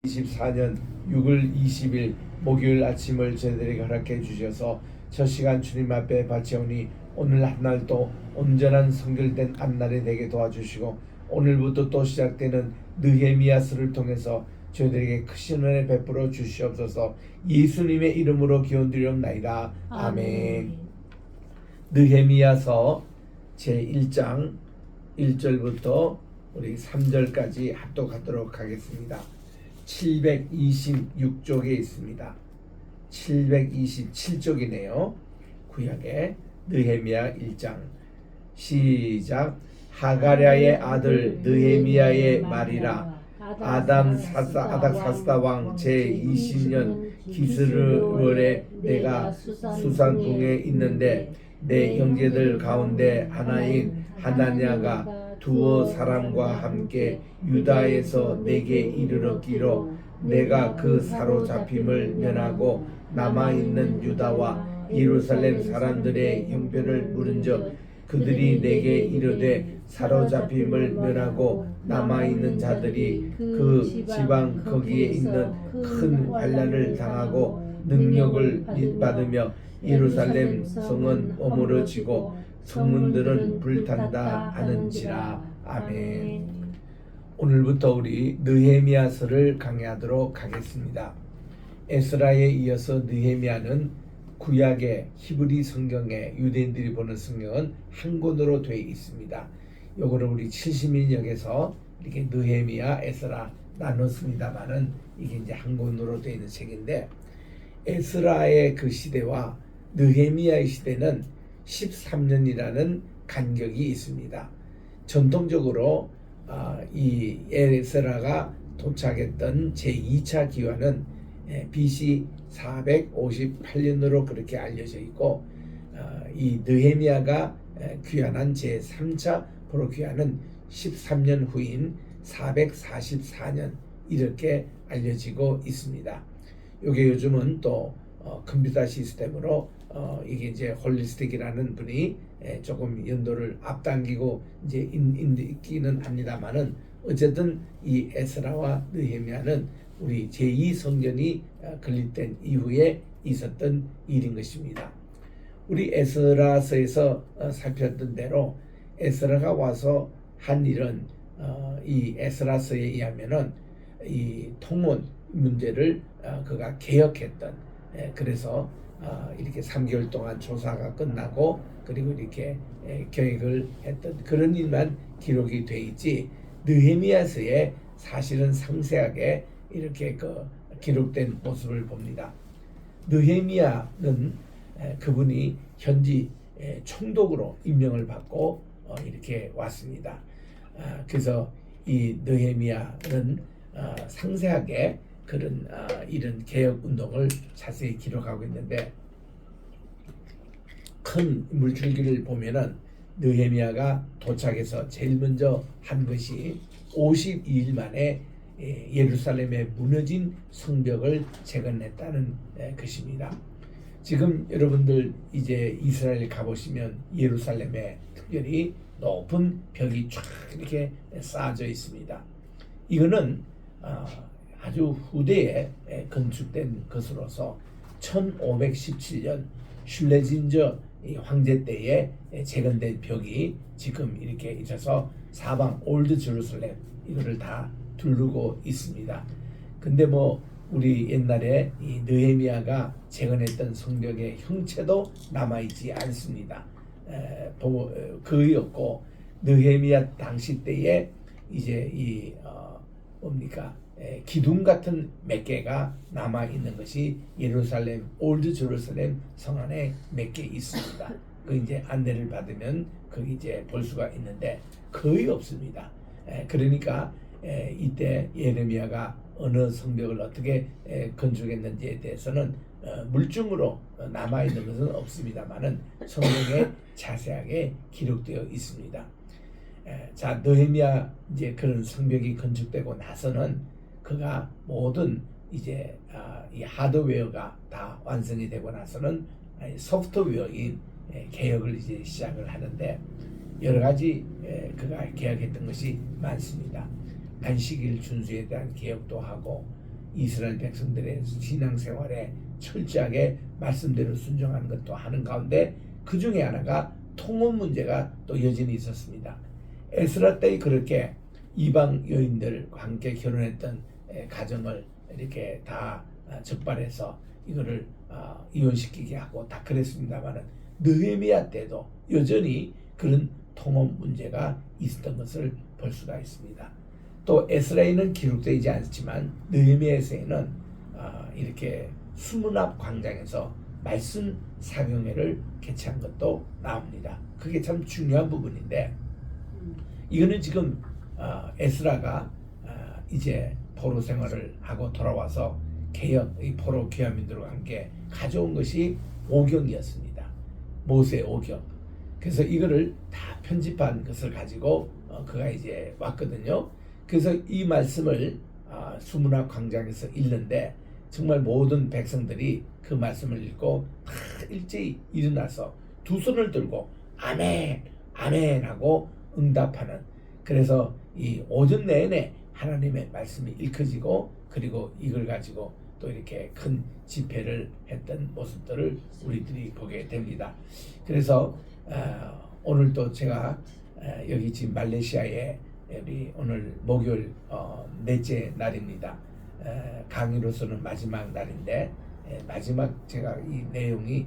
2024년 6월 20일 목요일 아침을 저희들에게 허락해 주셔서 저 시간 주님 앞에 바치오니 오늘 한날도 온전한 성결된 앞날이 되게 도와주시고 오늘부터 또 시작되는 느헤미야서를 통해서 저희들에게 크신 은혜 베풀어 주시옵소서. 예수님의 이름으로 기원드리옵나이다. 아멘. 느헤미야서 제1장 1절부터 우리 3절까지 합독하도록 하겠습니다. 726쪽에 있습니다. 727쪽이네요. 구약의 느헤미야 1장 시작. 하가랴의 아들 느헤미야의 말이라. 아닥사스다 왕 제20년 기스르월에 내가 수산궁에 있는데 내 형제들 가운데 하나인 하나냐가 두어 사람과 함께 유다에서 내게 이르렀기로 내가 그 사로잡힘을 면하고 남아있는 유다와 예루살렘 사람들의 형편을 물은즉 그들이 내게 이르되 사로잡힘을 면하고 남아있는 자들이 그 지방 거기에 있는 큰 환난을 당하고 능력을 받으며 예루살렘 성은 어무러지고 성문들은 불탄다 하는지라. 아멘. 오늘부터 우리 느헤미야서를 강의하도록 하겠습니다. 에스라에 이어서 느헤미야는 구약의 히브리 성경에 유대인들이 보는 성경은 한 권으로 되어 있습니다. 요거를 우리 70인역에서 이렇게 느헤미야, 에스라 나눴습니다만은 이게 이제 한 권으로 되어 있는 책인데 에스라의 그 시대와 느헤미야의 시대는 13년이라는 간격이 있습니다. 전통적으로 이 에스라가 도착했던 제2차 기원은 BC 458년으로 그렇게 알려져 있고 이 느헤미야가 귀환한 제3차 포로 귀환은 13년 후인 444년 이렇게 알려지고 있습니다. 이게 요즘은 또 컴퓨터 시스템으로 이게 이제 홀리스틱이라는 분이 조금 연도를 앞당기고 이제 있기는 합니다만은 어쨌든 이 에스라와 느헤미야는 우리 제2성전이 건립된 이후에 있었던 일인 것입니다. 우리 에스라서에서 살폈던 대로 에스라가 와서 한 일은 이 에스라서에 의하면은 이 통원 문제를 그가 개혁했던 그래서 이렇게 3개월 동안 조사가 끝나고 그리고 이렇게 계획을 했던 그런 일만 기록이 돼 있지 느헤미야서에 사실은 상세하게 이렇게 기록된 모습을 봅니다. 느헤미야는 그분이 현지 총독으로 임명을 받고 이렇게 왔습니다. 그래서 이 느헤미야는 상세하게 그런 이런 개혁 운동을 자세히 기록하고 있는데 큰 물줄기를 보면은 느헤미야가 도착해서 제일 먼저 한 것이 52일 만에 예루살렘에 무너진 성벽을 재건했다는 것입니다. 지금 여러분들 이제 이스라엘 가보시면 예루살렘에 특별히 높은 벽이 쫙 이렇게 쌓아져 있습니다. 이거는 아주 후대에 건축된 것으로서 1517년 슐레진저 황제 때에 재건된 벽이 지금 이렇게 있어서 사방 올드 제루살렘 이거를 다 두르고 있습니다. 근데 뭐 우리 옛날에 이 느헤미야가 재건했던 성벽의 형체도 남아있지 않습니다. 거의 없고 느헤미야 당시 때에 이제 이 뭡니까 기둥 같은 몇 개가 남아 있는 것이 예루살렘 올드 제루살렘 성 안에 몇 개 있습니다. 그 이제 안내를 받으면 거기 이제 볼 수가 있는데 거의 없습니다. 그러니까 이때 예레미야가 어느 성벽을 어떻게 건축했는지에 대해서는 물증으로 남아 있는 것은 없습니다만은 성경에 자세하게 기록되어 있습니다. 자, 느헤미야 이제 그런 성벽이 건축되고 나서는 그가 모든 이제 이 하드웨어가 다 완성이 되고 나서는 소프트웨어인 개혁을 이제 시작을 하는데 여러 가지 그가 개혁했던 것이 많습니다. 안식일 준수에 대한 개혁도 하고 이스라엘 백성들의 신앙생활에 철저하게 말씀대로 순종하는 것도 하는 가운데 그 중에 하나가 통혼 문제가 또 여전히 있었습니다. 에스라 때 그렇게 이방 여인들과 함께 결혼했던 가정을 이렇게 다 적발해서 이거를 이혼시키게 하고 다 그랬습니다만은 느헤미야 때도 여전히 그런 통혼 문제가 있었던 것을 볼 수가 있습니다. 또 에스라에는 기록되지 않지만 느헤미야서에는 이렇게 수문 앞 광장에서 말씀 사경회를 개최한 것도 나옵니다. 그게 참 중요한 부분인데 이거는 지금 에스라가 이제 포로 생활을 하고 돌아와서 개혁, 이 포로 귀환민들과 함께 가져온 것이 오경이었습니다. 모세 오경. 그래서 이거를 다 편집한 것을 가지고 그가 이제 왔거든요. 그래서 이 말씀을 수문학 광장에서 읽는데 정말 모든 백성들이 그 말씀을 읽고 다 일제히 일어나서 두 손을 들고 아멘, 아멘 하고 응답하는, 그래서 이 오전 내내 하나님의 말씀이 읽혀지고 그리고 이걸 가지고 또 이렇게 큰 집회를 했던 모습들을 우리들이 보게 됩니다. 그래서 오늘 또 제가 여기 지금 말레이시아에 우리 오늘 목요일 넷째 날입니다. 강의로서는 마지막 날인데 마지막 제가 이 내용이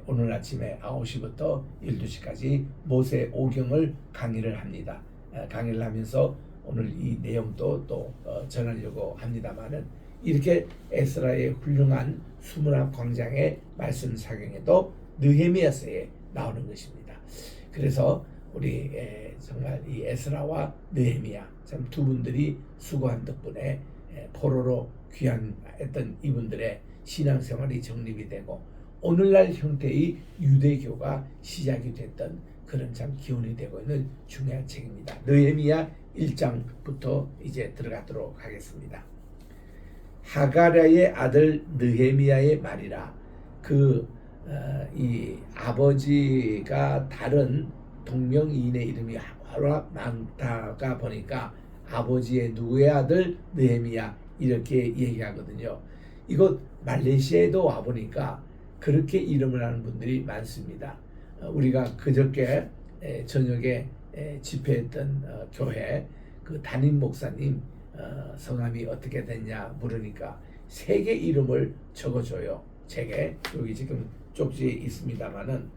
오늘 아침에 9시부터 12시까지 모세 오경을 강의를 합니다. 강의를 하면서 오늘 이 내용도 또 전하려고 합니다만은 이렇게 에스라의 훌륭한 수문학 광장의 말씀 사경에도 느헤미야서에 나오는 것입니다. 그래서 우리 정말 이 에스라와 느헤미야 참 두 분들이 수고한 덕분에 포로로 귀환했던 이분들의 신앙생활이 정립이 되고 오늘날 형태의 유대교가 시작이 됐던 그런 참 기원이 되고 있는 중요한 책입니다. 느헤미야 1장부터 이제 들어가도록 하겠습니다. 하가랴의 아들 느헤미야의 말이라. 이 아버지가 다른 동명이인의 이름이 워낙 많다가 보니까 아버지의 누구의 아들 느헤미야 이렇게 얘기하거든요. 이곳 말레이시아에도 와보니까 그렇게 이름을 하는 분들이 많습니다. 우리가 그저께 저녁에 집회했던 교회 그 담임 목사님 성함이 어떻게 됐냐 물으니까 세 개 이름을 적어줘요. 책에 여기 지금 쪽지에 있습니다만은,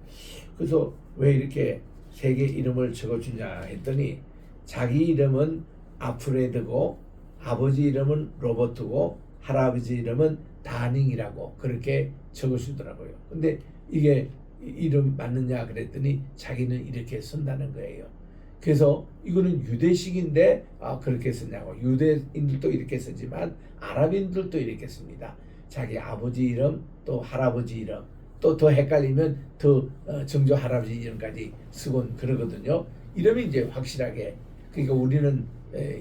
그래서 왜 이렇게 세 개 이름을 적어주냐 했더니 자기 이름은 아프레드고 아버지 이름은 로버트고 할아버지 이름은 다닝이라고 그렇게 적어주더라고요. 근데 이게 이름 맞느냐 그랬더니 자기는 이렇게 쓴다는 거예요. 그래서 이거는 유대식인데 그렇게 쓰냐고. 유대인들도 이렇게 쓰지만 아랍인들도 이렇게 씁니다. 자기 아버지 이름 또 할아버지 이름 또 더 헷갈리면 더 정조 할아버지 이름까지 쓰곤 그러거든요. 이름이 이제 확실하게, 그러니까 우리는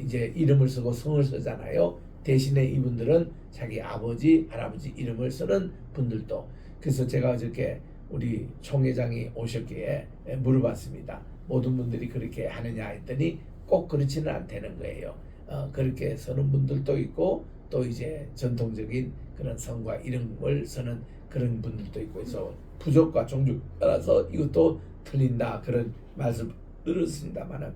이제 이름을 쓰고 성을 쓰잖아요. 대신에 이분들은 자기 아버지 할아버지 이름을 쓰는 분들도. 그래서 제가 어저께 우리 총회장이 오셨기에 물어봤습니다. 모든 분들이 그렇게 하느냐 했더니 꼭 그렇지는 않다는 거예요. 그렇게 쓰는 분들도 있고 또 이제 전통적인 그런 성과 이름을 쓰는 그런 분들도 있고 해서 부족과 종족 따라서 이것도 틀린다 그런 말씀을 들었습니다만은,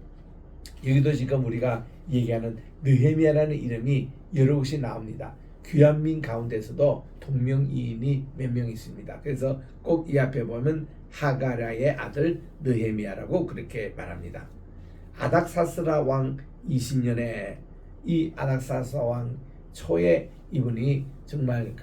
여기도 지금 우리가 얘기하는 느헤미야라는 이름이 여러 곳이 나옵니다. 귀환민 가운데서도 동명이인이 몇 명 있습니다. 그래서 꼭 이 앞에 보면 하가랴의 아들 느헤미야라고 그렇게 말합니다. 아닥사스라 왕 20년에 이 아닥사스라 왕 초에 이분이 정말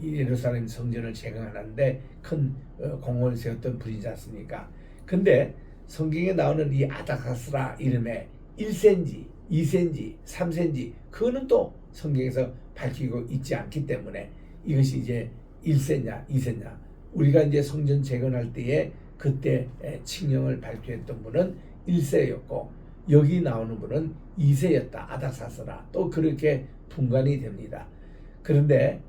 예루살렘 성전을 재건하는데 큰 공헌을 세웠던 분이지 않습니까? 근데 성경에 나오는 이 아닥사스라 이름에 1세인지 2세인지 3세인지 그거는 또 성경에서 밝히고 있지 않기 때문에 이것이 이제 1세냐 2세냐, 우리가 이제 성전 재건할 때에 그때 칙령을 발표했던 분은 1세였고 여기 나오는 분은 2세였다. 아닥사스라 또 그렇게 분간이 됩니다. 그런데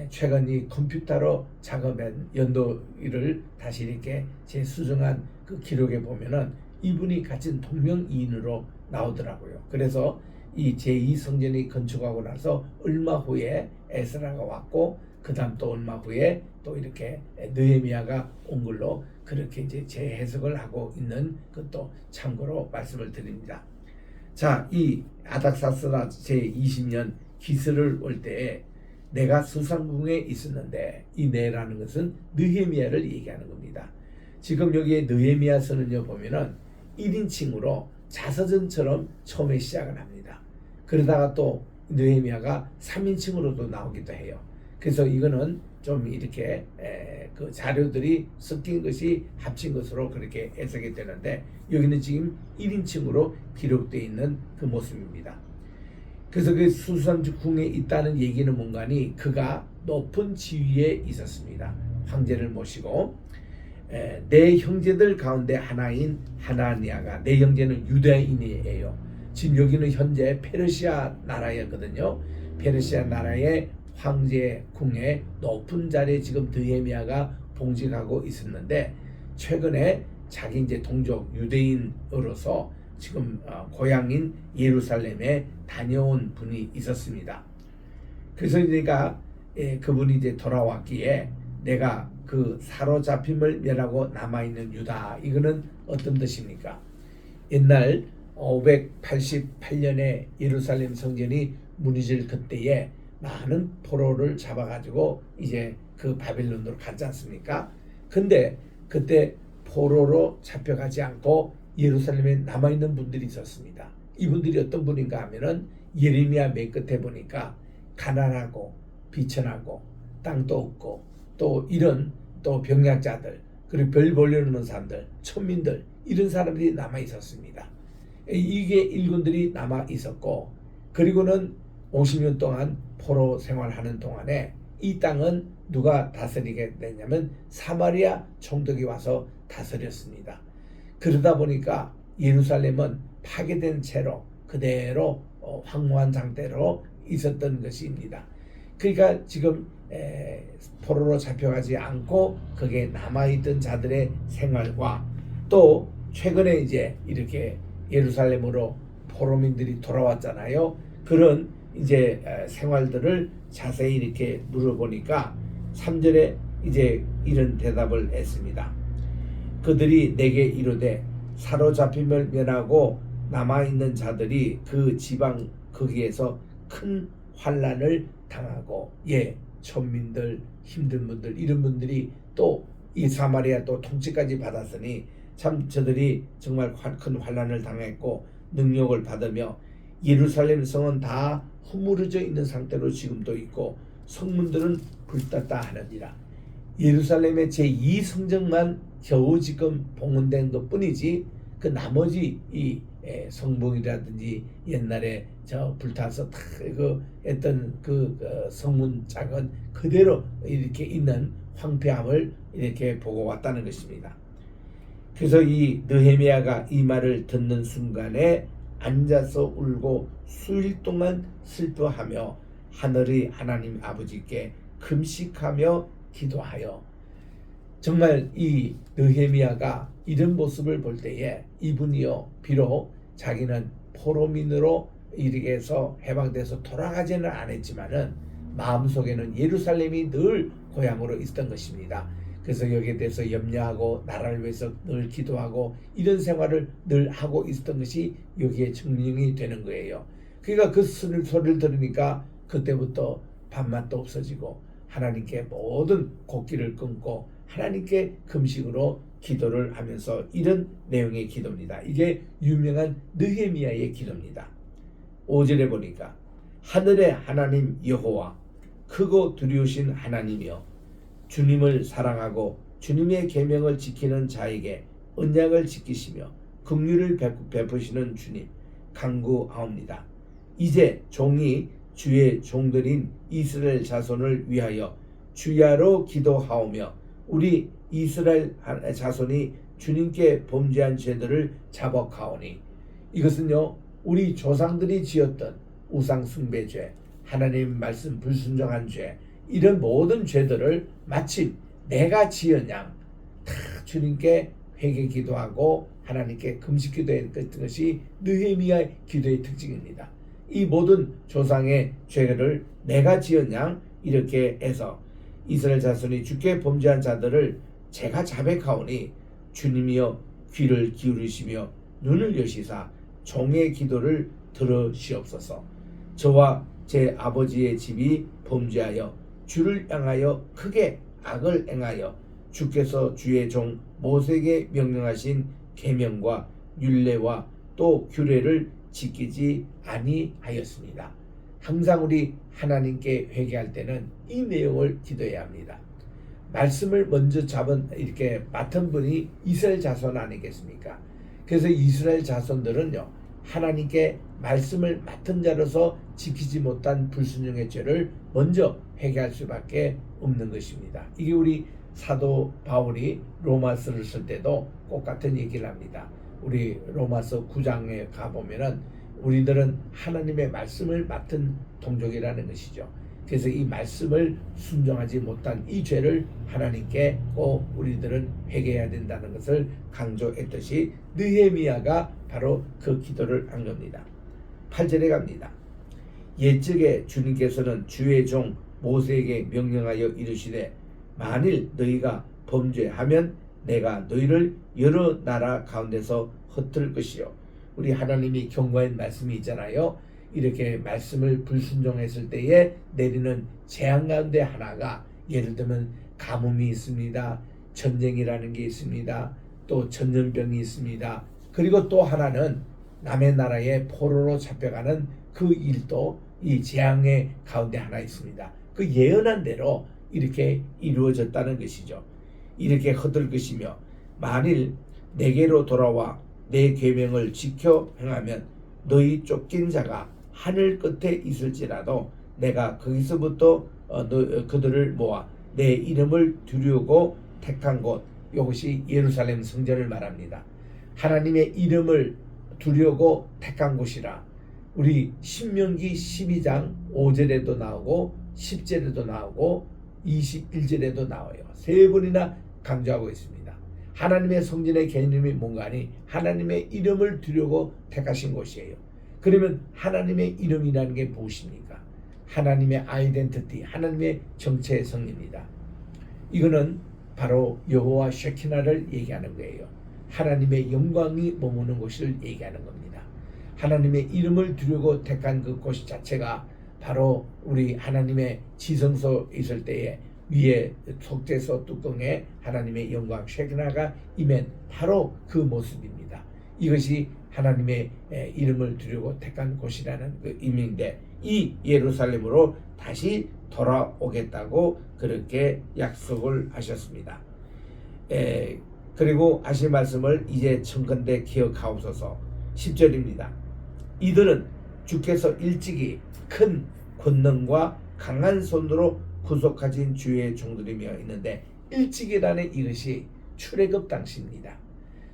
최근 이 컴퓨터로 작업한 연도일을 다시 이렇게 재수정한 그 기록에 보면은 이분이 같은 동명이인으로 나오더라고요. 그래서 이 제2성전이 건축하고 나서 얼마 후에 에스라가 왔고 그 다음 또 얼마 후에 또 이렇게 느헤미야가 온 걸로 그렇게 이제 재해석을 하고 있는 것도 참고로 말씀을 드립니다. 자, 이 아닥사스라 제20년 기스를 올 때에 내가 수상궁에 있었는데 이 내라는 것은 느헤미야를 얘기하는 겁니다. 지금 여기에 느헤미야서는요 보면은 1인칭으로 자서전처럼 처음에 시작을 합니다. 그러다가 또 느헤미야가 3인칭으로도 나오기도 해요. 그래서 이거는 좀 이렇게 그 자료들이 섞인 것이 합친 것으로 그렇게 해석이 되는데 여기는 지금 1인칭으로 기록되어 있는 그 모습입니다. 그래서 그 수상궁에 있다는 얘기는 뭔가니 그가 높은 지위에 있었습니다. 황제를 모시고 내 형제들 가운데 하나인 하나니아가, 내 형제는 유대인이에요. 지금 여기는 현재 페르시아 나라였거든요. 페르시아 나라의 황제 궁의 높은 자리에 지금 느헤미야가 봉직하고 있었는데 최근에 자기 이제 동족 유대인으로서 지금 고향인 예루살렘에 다녀온 분이 있었습니다. 그래서 내가 그분이 이제 돌아왔기에 내가 그 사로잡힘을 멸하고 남아있는 유다, 이거는 어떤 뜻입니까? 옛날 588년에 예루살렘 성전이 무너질 그때에 많은 포로를 잡아가지고 이제 그 바빌론으로 갔지 않습니까? 근데 그때 포로로 잡혀가지 않고 예루살렘에 남아있는 분들이 있었습니다. 이분들이 어떤 분인가 하면은 예레미야 맨 끝에 보니까 가난하고 비천하고 땅도 없고 또 이런 또 병약자들 그리고 별 보려는 사람들 천민들 이런 사람들이 남아 있었습니다. 이게 일군들이 남아 있었고 그리고는 50년 동안 포로 생활하는 동안에 이 땅은 누가 다스리게 됐냐면 사마리아 총독이 와서 다스렸습니다. 그러다 보니까 예루살렘은 파괴된 채로 그대로 황무한 상태로 있었던 것입니다. 그러니까 지금 포로로 잡혀가지 않고 거기에 남아있던 자들의 생활과 또 최근에 이제 이렇게 예루살렘으로 포로민들이 돌아왔잖아요. 그런 이제 생활들을 자세히 이렇게 물어보니까 3절에 이제 이런 대답을 했습니다. 그들이 내게 이르되 사로잡힘을 면하고 남아있는 자들이 그 지방 거기에서 큰 환난을 당하고 천민들 힘든 분들 이런 분들이 또 이 사마리아 또 통치까지 받았으니 참 저들이 정말 큰 환난을 당했고 능력을 받으며 예루살렘 성은 다 허물어져 있는 상태로 지금도 있고 성문들은 불탔다 하느니라. 예루살렘의 제2성전만 겨우 지금 봉헌된 것 뿐이지 그 나머지 이 성봉이라든지 옛날에 저 불타서 그 했던 그 성문짝은 그대로 이렇게 있는 황폐함을 이렇게 보고 왔다는 것입니다. 그래서 이 느헤미야가 이 말을 듣는 순간에 앉아서 울고 수일 동안 슬퍼하며 하늘의 하나님 아버지께 금식하며 기도하여 정말 이 느헤미야가 이런 모습을 볼 때에 이분이요 비록 자기는 포로민으로 이렇게 해서 해방돼서 돌아가지는 않았지만은 마음속에는 예루살렘이 늘 고향으로 있었던 것입니다. 그래서 여기에 대해서 염려하고 나라를 위해서 늘 기도하고 이런 생활을 늘 하고 있었던 것이 여기에 증명이 되는 거예요. 그러니까 그 소리를 들으니까 그때부터 밥맛도 없어지고 하나님께 모든 곡기를 끊고 하나님께 금식으로 기도를 하면서 이런 내용의 기도입니다. 이게 유명한 느헤미야의 기도입니다. 5절에 보니까 하늘의 하나님 여호와 크고 두려우신 하나님이여 주님을 사랑하고 주님의 계명을 지키는 자에게 언약을 지키시며 긍휼을 베푸시는 주님 간구하옵니다. 이제 종이 주의 종들인 이스라엘 자손을 위하여 주야로 기도하오며 우리 이스라엘 자손이 주님께 범죄한 죄들을 자복하오니 이것은요 우리 조상들이 지었던 우상 숭배죄 하나님 말씀 불순종한 죄 이런 모든 죄들을 마침 내가 지은 양 다 주님께 회개 기도하고 하나님께 금식 기도했던 것이 느헤미야의 기도의 특징입니다. 이 모든 조상의 죄를 내가 지었냐 이렇게 해서 이스라엘 자손이 주께 범죄한 자들을 제가 자백하오니 주님이여 귀를 기울이시며 눈을 여시사 종의 기도를 들으시옵소서. 저와 제 아버지의 집이 범죄하여 주를 향하여 크게 악을 행하여 주께서 주의 종 모세에게 명령하신 계명과 율례와 또 규례를 지키지 아니하였습니다. 항상 우리 하나님께 회개할 때는 이 내용을 기도해야 합니다. 말씀을 먼저 잡은 이렇게 맡은 분이 이스라엘 자손 아니겠습니까? 그래서 이스라엘 자손들은요, 하나님께 말씀을 맡은 자로서 지키지 못한 불순종의 죄를 먼저 회개할 수밖에 없는 것입니다. 이게 우리 사도 바울이 로마서를 쓸 때도 똑같은 얘기를 합니다. 우리 로마서 9장에 가보면은 우리들은 하나님의 말씀을 맡은 동족이라는 것이죠. 그래서 이 말씀을 순종하지 못한 이 죄를 하나님께 꼭 우리들은 회개해야 된다는 것을 강조했듯이 느헤미야가 바로 그 기도를 한 겁니다. 8절에 갑니다. 옛적에 주님께서는 주의 종 모세에게 명령하여 이르시되 만일 너희가 범죄하면 내가 너희를 여러 나라 가운데서 흩을 것이요. 우리 하나님이 경고한 말씀이 있잖아요. 이렇게 말씀을 불순종했을 때에 내리는 재앙 가운데 하나가 예를 들면 가뭄이 있습니다. 전쟁이라는 게 있습니다. 또 전염병이 있습니다. 그리고 또 하나는 남의 나라에 포로로 잡혀가는 그 일도 이 재앙의 가운데 하나 있습니다. 그 예언한 대로 이렇게 이루어졌다는 것이죠. 이렇게 흩을 것이며 만일 내게로 돌아와 내 계명을 지켜 행하면 너희 쫓긴 자가 하늘 끝에 있을지라도 내가 거기서부터 그들을 모아 내 이름을 두려고 택한 곳, 이것이 예루살렘 성전을 말합니다. 하나님의 이름을 두려고 택한 곳이라. 우리 신명기 12장 5절에도 나오고 10절에도 나오고 21절에도 나와요. 세 번이나 강조하고 있습니다. 하나님의 성전의 개념이 뭔가 하니 하나님의 이름을 두려고 택하신 곳이에요. 그러면 하나님의 이름이라는 게 무엇입니까? 하나님의 아이덴티티, 하나님의 정체의 성입니다. 이거는 바로 여호와 쉐키나를 얘기하는 거예요. 하나님의 영광이 머무는 곳을 얘기하는 겁니다. 하나님의 이름을 두려고 택한 그 곳 자체가 바로 우리 하나님의 지성소 있을 때에 위에 속죄소 뚜껑에 하나님의 영광 쉐키나가 임한 바로 그 모습입니다. 이것이 하나님의 이름을 두려고 택한 곳이라는 그 의미인데 이 예루살렘으로 다시 돌아오겠다고 그렇게 약속을 하셨습니다. 그리고 하신 말씀을 이제 청컨대 기억하옵소서. 10절입니다. 이들은 주께서 일찍이 큰 권능과 강한 손으로 구속하신 주의 종들이며 있는데 일찍이라는 이것이 출애굽 당시입니다.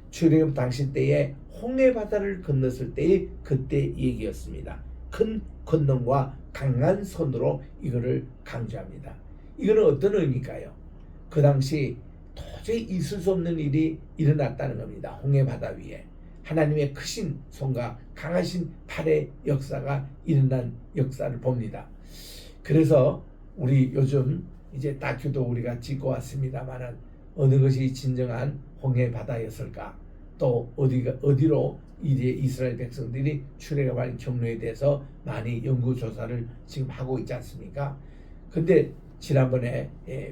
출애굽 당시 때에 홍해 바다를 건넜을 때의 그때 얘기였습니다. 큰 권능과 강한 손으로 이거를 강조합니다. 이거는 어떤 의미일까요? 그 당시 도저히 있을 수 없는 일이 일어났다는 겁니다. 홍해 바다 위에 하나님의 크신 손과 강하신 팔의 역사가 일어난 역사를 봅니다. 그래서 우리 요즘 이제 다큐도 우리가 찍고 왔습니다만은 어느 것이 진정한 홍해 바다였을까? 또 어디로 이제 이스라엘 백성들이 출애굽할 경로에 대해서 많이 연구 조사를 지금 하고 있지 않습니까? 근데 지난번에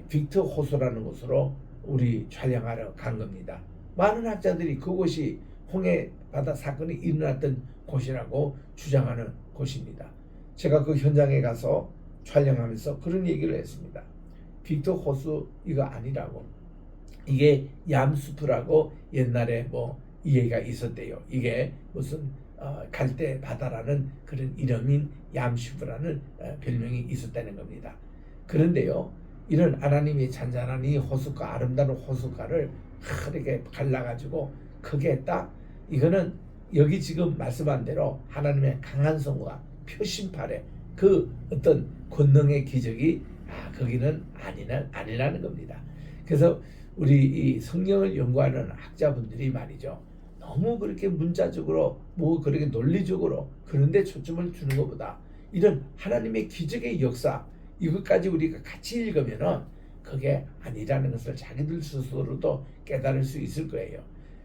빅터 호수라는 곳으로 우리 촬영하러 간 겁니다. 많은 학자들이 그곳이 홍해 바다 사건이 일어났던 곳이라고 주장하는 곳입니다. 제가 그 현장에 가서 촬영하면서 그런 얘기를 했습니다. 빅터 호수 이거 아니라고. 이게 얌수프라고 옛날에 뭐 이해가 있었대요. 이게 무슨 갈대 바다라는 그런 이름인 얌수프라는 별명이 있었다는 겁니다. 그런데요, 이런 하나님이 잔잔한 이 호숫가, 아름다운 호숫가를 이렇게 갈라가지고 크게 했다. 이거는 여기 지금 말씀한 대로 하나님의 강한 손과 표심팔에 그 어떤 권능의 기적이 거기는 아니라는 겁니다. 그래서 우리 이 성경을 연구하는 학자분들이 말이죠, 너무 그렇게 문자적으로 뭐 그렇게 논리적으로 그런데 초점을 두는 것보다 이런 하나님의 기적의 역사 이것까지 우리가 같이 읽으면은 그게 아니라는 것을 자기들 스스로도 깨달을 수 있을 거예요.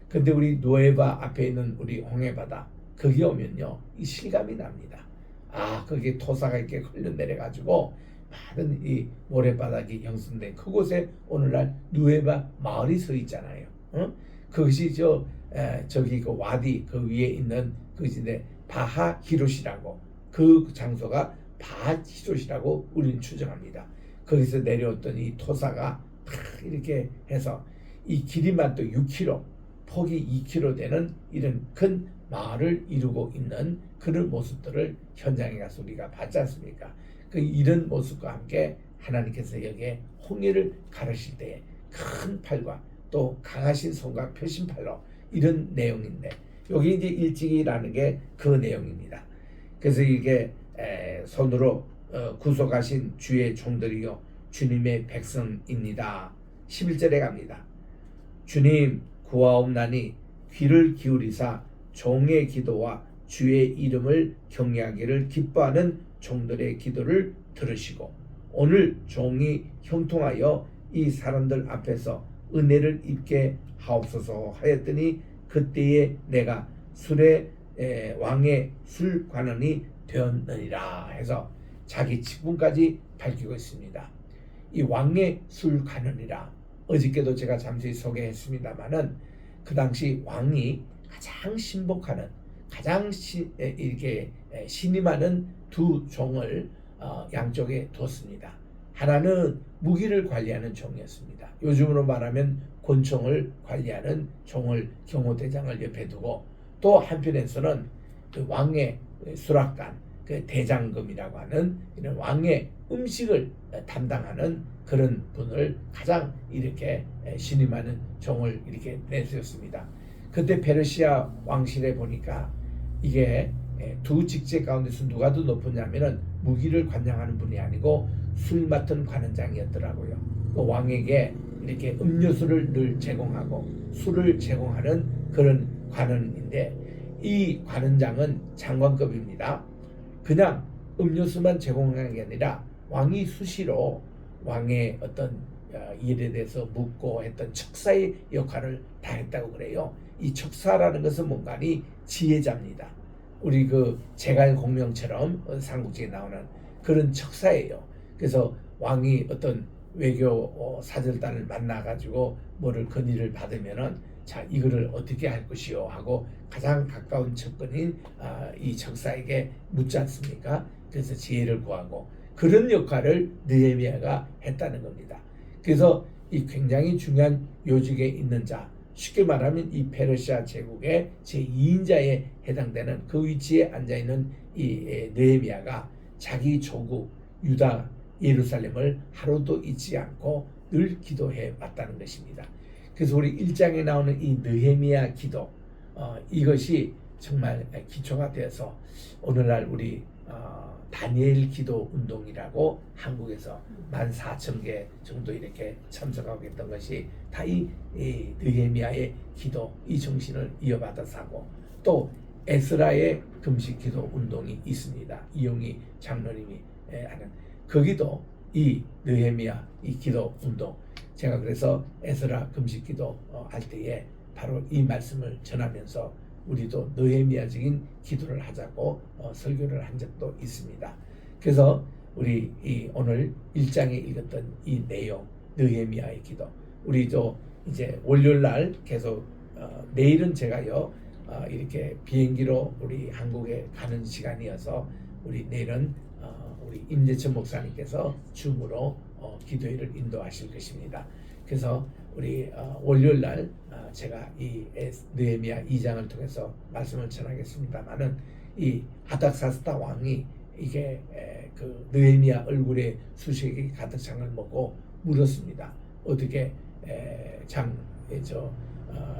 근데 우리 노에바 앞에 있는 우리 홍해바다 거기 오면요 이 실감이 납니다. 아 거기에 토사가 이렇게 흘러내려 가지고 많은 이 모래바닥이 형성된 그곳에 오늘날 누에바 마을이 서 있잖아요. 어? 그것이 저기 그 와디 그 위에 있는 그것인데 바하 히롯이라고 그 장소가 바하 히롯이라고 우리는 추정합니다. 거기서 내려왔던 이 토사가 탁 이렇게 해서 이 길이만 또 6km, 폭이 2km 되는 이런 큰 마을을 이루고 있는 그런 모습들을 현장에 가서 우리가 봤지 않습니까? 그 이런 모습과 함께 하나님께서 여기에 홍해를 가르실 때에 큰 팔과 또 강하신 손과 표심팔로 이런 내용인데 여기 이제 일찍이라는 게 그 내용입니다. 그래서 이게 손으로 구속하신 주의 종들이요 주님의 백성입니다. 11절에 갑니다. 주님 구하옵나니 귀를 기울이사 종의 기도와 주의 이름을 경외하기를 기뻐하는 종들의 기도를 들으시고 오늘 종이 형통하여 이 사람들 앞에서 은혜를 입게 하옵소서 하였더니 그때에 내가 왕의 술 관원이 되었느니라 해서 자기 직분까지 밝히고 있습니다. 이 왕의 술 관원이라 어저께도 제가 잠시 소개했습니다마는 그 당시 왕이 가장 신복하는 가장 이렇게 신임하는 두 종을 양쪽에 뒀습니다. 하나는 무기를 관리하는 종이었습니다. 요즘으로 말하면 권총을 관리하는 종을 경호대장을 옆에 두고 또 한편에서는 그 왕의 수락관 그 대장금이라고 하는 이런 왕의 음식을 담당하는 그런 분을 가장 이렇게 신임하는 종을 이렇게 내세웠습니다. 그때 페르시아 왕실에 보니까 이게 두 직제 가운데서 누가 더 높으냐면은 무기를 관장하는 분이 아니고 술 맡은 관원장이었더라고요. 그 왕에게 이렇게 음료수를 늘 제공하고 술을 제공하는 그런 관원인데 이 관원장은 장관급입니다. 그냥 음료수만 제공하는 게 아니라 왕이 수시로 왕의 어떤 일에 대해서 묻고 했던 척사의 역할을 다 했다고 그래요. 이 척사라는 것은 뭔가니 지혜자입니다. 우리 그 제갈 공명처럼 삼국지에 나오는 그런 척사예요. 그래서 왕이 어떤 외교 사절단을 만나가지고 뭐를 건의를 받으면은 자 이거를 어떻게 할 것이요 하고 가장 가까운 측근인 이 척사에게 묻지 않습니까? 그래서 지혜를 구하고 그런 역할을 느헤미야가 했다는 겁니다. 그래서 이 굉장히 중요한 요직에 있는 자 쉽게 말하면 이 페르시아 제국의 제2인자에 해당되는 그 위치에 앉아있는 이 느헤미야가 자기 조국 유다 예루살렘을 하루도 잊지 않고 늘 기도해 왔다는 것입니다. 그래서 우리 1장에 나오는 이 느헤미야 기도 이것이 정말 기초가 되어서 오늘날 우리 다니엘 기도 운동이라고 한국에서 14,000개 정도 이렇게 참석하고 있던 것이 다 이 느헤미야의 기도 이 정신을 이어받아서 하고 또 에스라의 금식 기도 운동이 있습니다. 이용희 장로님이 하는 거기도 이 느헤미야 이 기도 운동 제가 그래서 에스라 금식 기도 할 때에 바로 이 말씀을 전하면서 우리도 느헤미야적인 기도를 하자고 설교를 한 적도 있습니다. 그래서 우리 오늘 1장에 읽었던 이 내용 느헤미야의 기도 우리도 이제 월요일날 계속 내일은 제가요 이렇게 비행기로 우리 한국에 가는 시간이어서 우리 내일은 우리 임재천 목사님께서 줌으로 기도회를 인도하실 것입니다. 그래서 우리 월요일날 제가 이 느헤미야 2장을 통해서 말씀을 전하겠습니다만은 이 하닥사스다 왕이 이게 그 느헤미야 얼굴에 수색이 가득 찬 걸 먹고 물었습니다. 어떻게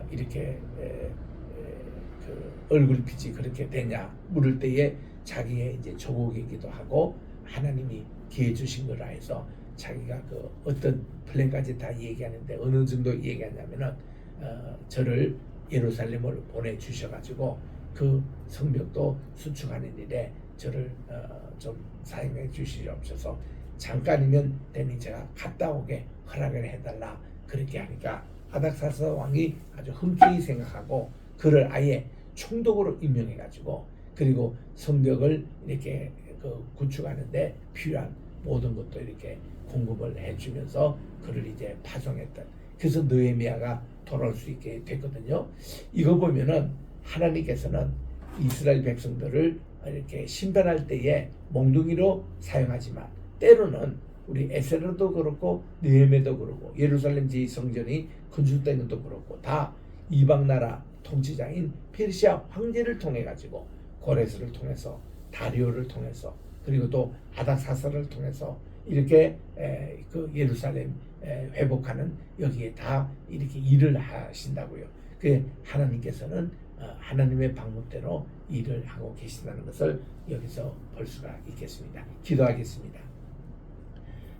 이렇게 그 얼굴빛이 그렇게 되냐 물을 때에 자기의 이제 조국이기도 하고 하나님이 기회 주신 거라 해서 자기가 그 어떤 플랜까지 다 얘기하는데 어느 정도 얘기하냐면은 저를 예루살렘을 보내주셔가지고 그 성벽도 수축하는 일에 저를 좀 사용해 주시옵소서. 잠깐이면 되니 제가 갔다 오게 허락을 해달라. 그렇게 하니까 아닥사스 왕이 아주 흔쾌히 생각하고 그를 아예 총독으로 임명해가지고 그리고 성벽을 이렇게 구축하는데 필요한 모든 것도 이렇게 공급을 해주면서 그를 이제 파송했던. 그래서 느헤미야가 돌아올 수 있게 됐거든요. 이거 보면은 하나님께서는 이스라엘 백성들을 이렇게 심판할 때에 몽둥이로 사용하지만 때로는 우리 에스라도 그렇고 느헤미야도 그렇고 예루살렘 제2성전이 건축된 것도 그렇고 다 이방 나라 통치자인 페르시아 황제를 통해 가지고 고레스를 통해서 다리오를 통해서 그리고 또 아닥사스를 통해서 이렇게 그 예루살렘 회복하는 여기에 다 이렇게 일을 하신다고요. 그 하나님께서는 하나님의 방법대로 일을 하고 계신다는 것을 여기서 볼 수가 있겠습니다. 기도하겠습니다.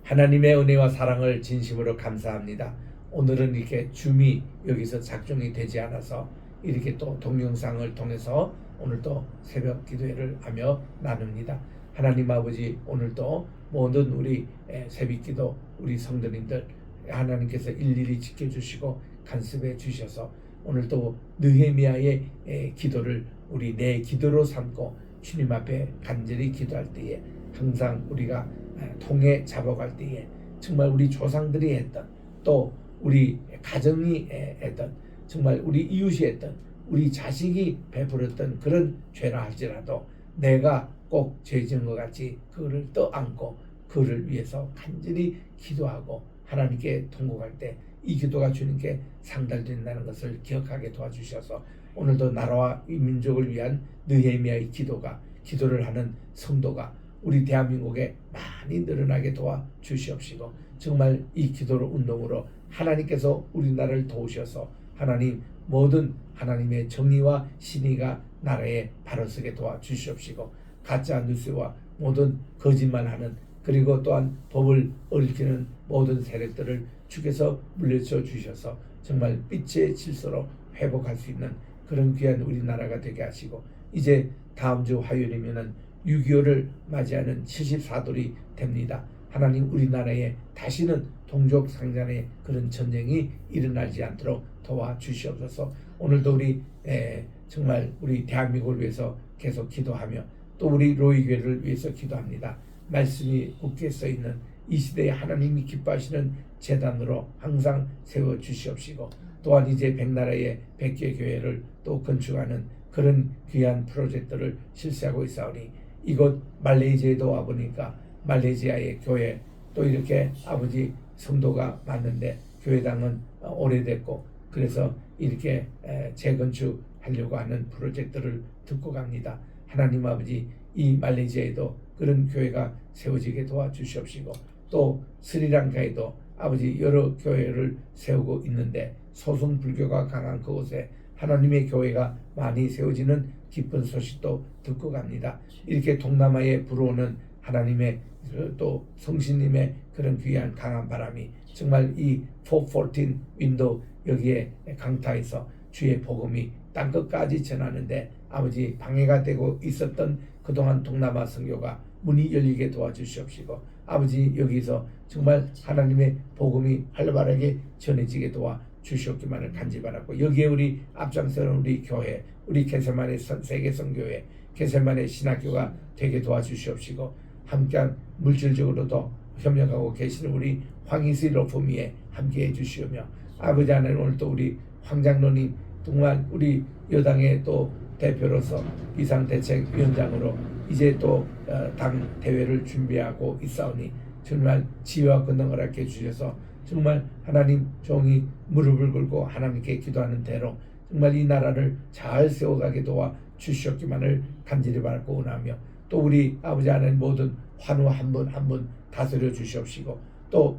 하나님의 은혜와 사랑을 진심으로 감사합니다. 오늘은 이렇게 줌이 여기서 작동이 되지 않아서 이렇게 또 동영상을 통해서 오늘도 새벽 기도회를 하며 나눕니다. 하나님 아버지, 오늘도 모든 우리 새벽 기도 우리 성도님들 하나님께서 일일이 지켜주시고 간섭해 주셔서 오늘도 느헤미야의 기도를 우리 내 기도로 삼고 주님 앞에 간절히 기도할 때에 항상 우리가 통해 잡아갈 때에 정말 우리 조상들이 했던 또 우리 가정이 했던 정말 우리 이웃이 했던 우리 자식이 베풀었던 그런 죄라 할지라도 내가 꼭 죄 지은 것 같이 그를 떠안고 그를 위해서 간절히 기도하고 하나님께 통곡할 때 이 기도가 주님께 상달된다는 것을 기억하게 도와주셔서 오늘도 나라와 이 민족을 위한 느헤미야의 기도를 하는 성도가 우리 대한민국에 많이 늘어나게 도와주시옵시고 정말 이 기도로 운동으로 하나님께서 우리나라를 도우셔서 하나님 모든 하나님의 정의와 신의가 나라에 바로서게 도와주시옵시고 가짜 뉴스와 모든 거짓말하는 그리고 또한 법을 얽히는 모든 세력들을 주께서 물리쳐 주셔서 정말 빛의 질서로 회복할 수 있는 그런 귀한 우리나라가 되게 하시고 이제 다음 주 화요일이면은 6.25를 맞이하는 74돌이 됩니다. 하나님 우리나라에 다시는 동족 상잔의 그런 전쟁이 일어나지 않도록 도와주시옵소서. 오늘도 우리 정말 우리 대한민국을 위해서 계속 기도하며 또 우리 로이교회를 위해서 기도합니다. 말씀이 굳게 써있는 이 시대에 하나님이 기뻐하시는 제단으로 항상 세워주시옵시고 또한 이제 백나라의 100개 교회를 또 건축하는 그런 귀한 프로젝트를 실시하고 있사오니 이곳 말레이시아에도 와보니까 말레이시아의 교회 또 이렇게 아버지 성도가 많은데 교회당은 오래됐고 그래서 이렇게 재건축하려고 하는 프로젝트를 듣고 갑니다. 하나님 아버지 이 말레이시아에도 그런 교회가 세워지게 도와주시옵시고 또 스리랑카에도 아버지 여러 교회를 세우고 있는데 소승 불교가 강한 그곳에 하나님의 교회가 많이 세워지는 기쁜 소식도 듣고 갑니다. 이렇게 동남아에 불어오는 하나님의 또 성신님의 그런 귀한 강한 바람이 정말 이 414 윈도우 여기에 강타에서 주의 복음이 땅끝까지 전하는데 아버지 방해가 되고 있었던 그동안 동남아 선교가 문이 열리게 도와주시옵시고 아버지 여기서 정말 하나님의 복음이 활발하게 전해지게 도와주시옵기만을 간절바라고 여기에 우리 앞장서는 우리 교회 우리 게세마네 세계선교회 게세마네 신학교가 되게 도와주시옵시고 함께한 물질적으로도 협력하고 계시는 우리 황희수 로프미에 함께해 주시오며 아버지 하나님 오늘 또 우리 황장로님 정말 우리 여당의 또 대표로서 비상대책위원장으로 이제 또 당 대회를 준비하고 있사오니 정말 지혜와 권능을 허락해 주셔서 정말 하나님 종이 무릎을 꿇고 하나님께 기도하는 대로 정말 이 나라를 잘 세워가게 도와 주시옵기만을 간절히 바라고 원하며 또 우리 아버지 하나님 모든 환우 한 분 한 분 다스려 주시옵시고 또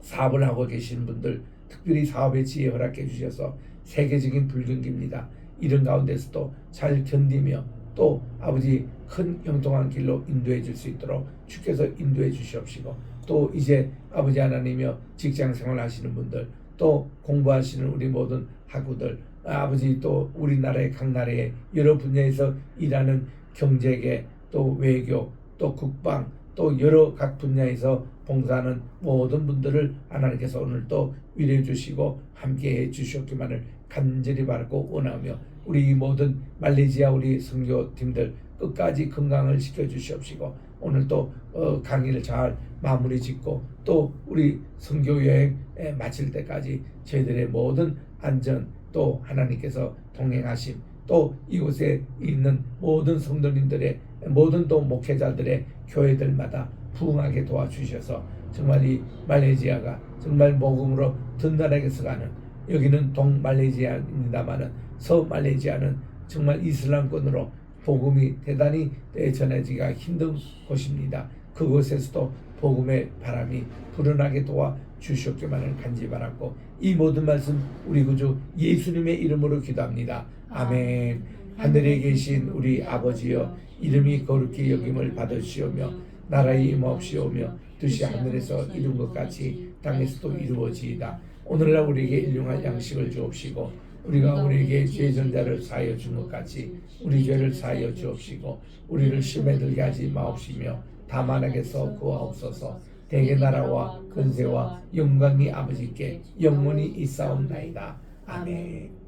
사업을 하고 계시는 분들 특별히 사업의 지혜 허락해 주셔서 세계적인 불경기입니다. 이런 가운데서도 잘 견디며 또 아버지 큰 영통한 길로 인도해 줄 수 있도록 주께서 인도해 주시옵시고 또 이제 아버지 하나님이여 직장 생활 하시는 분들 또 공부하시는 우리 모든 학우들 아버지 또 우리나라의 각 나라의 여러 분야에서 일하는 경제계 또 외교 또 국방 또 여러 각 분야에서 봉사하는 모든 분들을 하나님께서 오늘 또 위로해 주시고 함께해 주셨기만을 간절히 바라고 원하며 우리 모든 말레이시아 우리 선교팀들 끝까지 건강을 시켜 주시옵시고 오늘 또 강의를 잘 마무리 짓고 또 우리 선교 여행 마칠 때까지 저희들의 모든 안전 또 하나님께서 동행하심 또 이곳에 있는 모든 성도님들의 모든 또 목회자들의 교회들마다 부흥하게 도와주셔서 정말 이 말레이시아가 정말 복음으로 든든하게 서가는 여기는 동말레이시아입니다마는 서말레이시아는 정말 이슬람권으로 복음이 대단히 전해지기가 힘든 곳입니다. 그곳에서도 복음의 바람이 불어나게 도와주셨기만을 간절히 바랐고 이 모든 말씀 우리 구주 예수님의 이름으로 기도합니다. 아멘. 하늘에 계신 우리 아버지여 이름이 거룩히 여김을 받으시오며 나라의 임하옵시오며 뜻이 하늘에서 이룬 것 같이 땅에서도 이루어지이다. 오늘날 우리에게 일용할 양식을 주옵시고 우리가 우리에게 죄전자를 사하여 준 것 같이 우리 죄를 사하여 주옵시고 우리를 시험에 들게 하지 마옵시며 다만 악에서 구하옵소서. 대개 나라와 근세와 영광이 아버지께 영원히 있사옵나이다. 아멘.